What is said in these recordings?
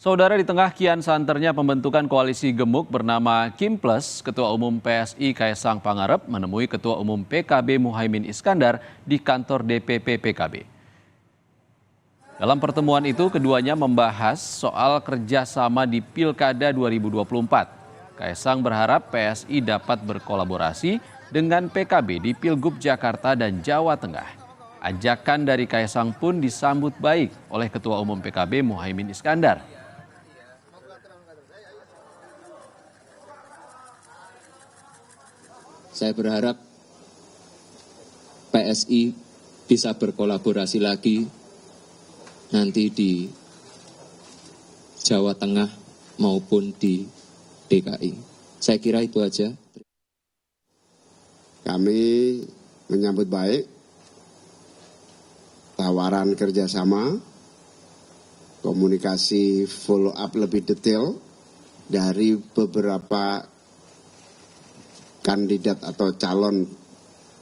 Saudara, di tengah kian santernya pembentukan koalisi gemuk bernama Kim Plus, Ketua Umum PSI Kaesang Pangarep menemui Ketua Umum PKB Muhaimin Iskandar di kantor DPP PKB. Dalam pertemuan itu, keduanya membahas soal kerjasama di Pilkada 2024. Kaesang berharap PSI dapat berkolaborasi dengan PKB di Pilgub Jakarta dan Jawa Tengah. Ajakan dari Kaesang pun disambut baik oleh Ketua Umum PKB Muhaimin Iskandar. Saya berharap PSI bisa berkolaborasi lagi nanti di Jawa Tengah maupun di DKI. Saya kira itu aja. Kami menyambut baik tawaran kerjasama, komunikasi follow up lebih detail dari beberapa kandidat atau calon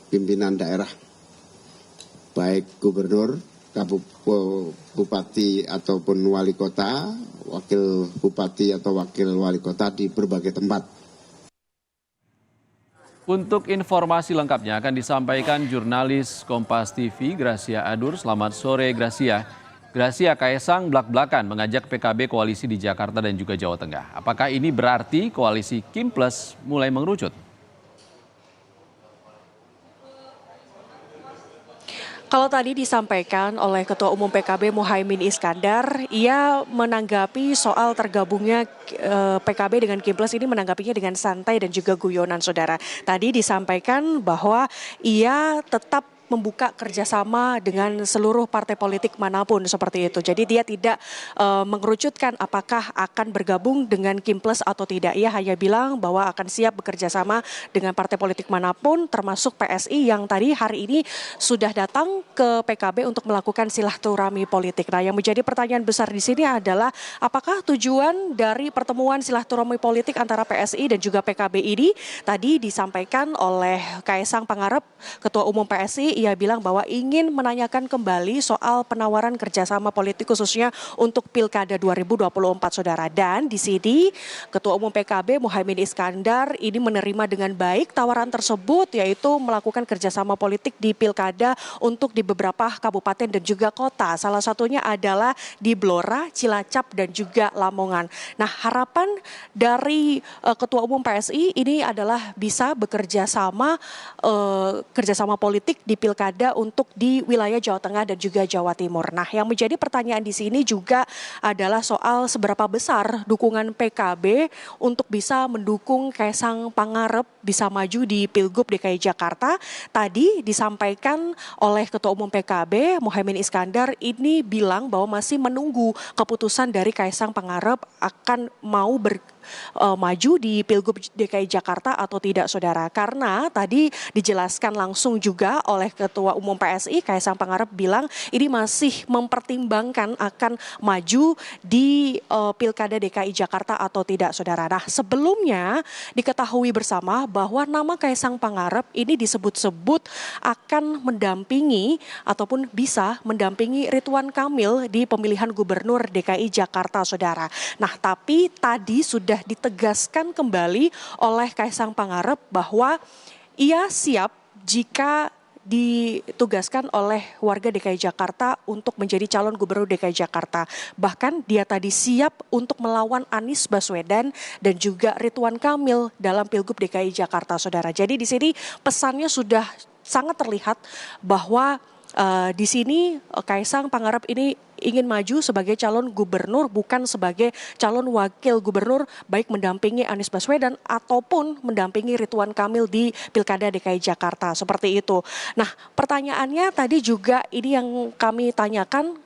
pimpinan daerah, baik gubernur, bupati ataupun wali kota, wakil bupati atau wakil wali kota di berbagai tempat. Untuk informasi lengkapnya akan disampaikan jurnalis Kompas TV Gracia Adur. Selamat sore Gracia. Gracia, Kaesang blak-blakan mengajak PKB koalisi di Jakarta dan juga Jawa Tengah. Apakah ini berarti koalisi Kim Plus mulai mengerucut? Kalau tadi disampaikan oleh Ketua Umum PKB Muhaimin Iskandar, ia menanggapi soal tergabungnya PKB dengan Kim Plus ini menanggapinya dengan santai dan juga guyonan, saudara. Tadi disampaikan bahwa ia tetap membuka kerjasama dengan seluruh partai politik manapun seperti itu. Jadi dia tidak mengerucutkan apakah akan bergabung dengan Kim Plus atau tidak. Ia hanya bilang bahwa akan siap bekerja sama dengan partai politik manapun termasuk PSI yang tadi hari ini sudah datang ke PKB untuk melakukan silaturahmi politik. Nah, yang menjadi pertanyaan besar di sini adalah apakah tujuan dari pertemuan silaturahmi politik antara PSI dan juga PKB ini tadi disampaikan oleh Kaesang Pangarep, Ketua Umum PSI. Ia bilang bahwa ingin menanyakan kembali soal penawaran kerjasama politik khususnya untuk Pilkada 2024, saudara. Dan di sini Ketua Umum PKB Muhaimin Iskandar ini menerima dengan baik tawaran tersebut, yaitu melakukan kerjasama politik di Pilkada untuk di beberapa kabupaten dan juga kota. Salah satunya adalah di Blora, Cilacap dan juga Lamongan. Nah, harapan dari Ketua Umum PSI ini adalah bisa bekerja sama kerjasama politik di Pilkada untuk di wilayah Jawa Tengah dan juga Jawa Timur. Nah, yang menjadi pertanyaan di sini juga adalah soal seberapa besar dukungan PKB untuk bisa mendukung Kaesang Pangarep bisa maju di Pilgub DKI Jakarta. Tadi disampaikan oleh Ketua Umum PKB Muhaimin Iskandar ini bilang bahwa masih menunggu keputusan dari Kaesang Pangarep akan mau maju di Pilgub DKI Jakarta atau tidak, saudara. Karena tadi dijelaskan langsung juga oleh Ketua Umum PSI Kaesang Pangarep bilang ini masih mempertimbangkan akan maju di Pilkada DKI Jakarta atau tidak, saudara. Nah, sebelumnya diketahui bersama bahwa nama Kaesang Pangarep ini disebut-sebut akan mendampingi ataupun bisa mendampingi Ridwan Kamil di pemilihan gubernur DKI Jakarta, saudara. Nah, tapi tadi sudah ditegaskan kembali oleh Kaesang Pangarep bahwa ia siap jika ditugaskan oleh warga DKI Jakarta untuk menjadi calon gubernur DKI Jakarta. Bahkan dia tadi siap untuk melawan Anies Baswedan dan juga Ridwan Kamil dalam Pilgub DKI Jakarta, saudara. Jadi di sini pesannya sudah sangat terlihat bahwa di sini Kaesang Pangarep ini ingin maju sebagai calon gubernur, bukan sebagai calon wakil gubernur, baik mendampingi Anies Baswedan ataupun mendampingi Ridwan Kamil di Pilkada DKI Jakarta, seperti itu. Nah, pertanyaannya tadi juga ini yang kami tanyakan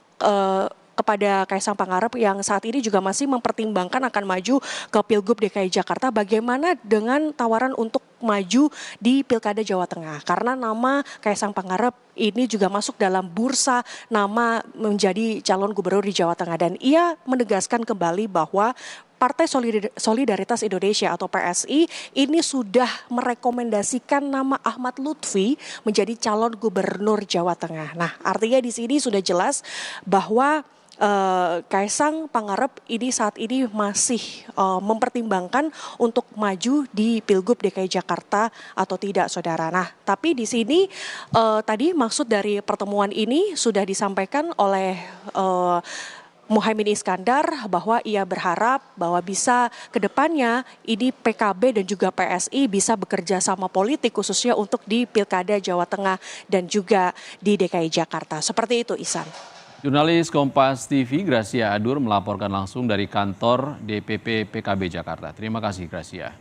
kepada Kaesang Pangarep yang saat ini juga masih mempertimbangkan akan maju ke Pilgub DKI Jakarta. Bagaimana dengan tawaran untuk maju di Pilkada Jawa Tengah? Karena nama Kaesang Pangarep ini juga masuk dalam bursa nama menjadi calon gubernur di Jawa Tengah. Dan ia menegaskan kembali bahwa Partai Solidaritas Indonesia atau PSI ini sudah merekomendasikan nama Ahmad Lutfi menjadi calon gubernur Jawa Tengah. Nah, artinya di sini sudah jelas bahwa Kaisang Pangarep ini saat ini masih mempertimbangkan untuk maju di Pilgub DKI Jakarta atau tidak, saudara. Nah, tapi di sini tadi maksud dari pertemuan ini sudah disampaikan oleh Muhaimin Iskandar bahwa ia berharap bahwa bisa ke depannya ini PKB dan juga PSI bisa bekerja sama politik khususnya untuk di Pilkada Jawa Tengah dan juga di DKI Jakarta. Seperti itu, Ihsan. Jurnalis Kompas TV Gracia Adur melaporkan langsung dari kantor DPP PKB Jakarta. Terima kasih, Gracia.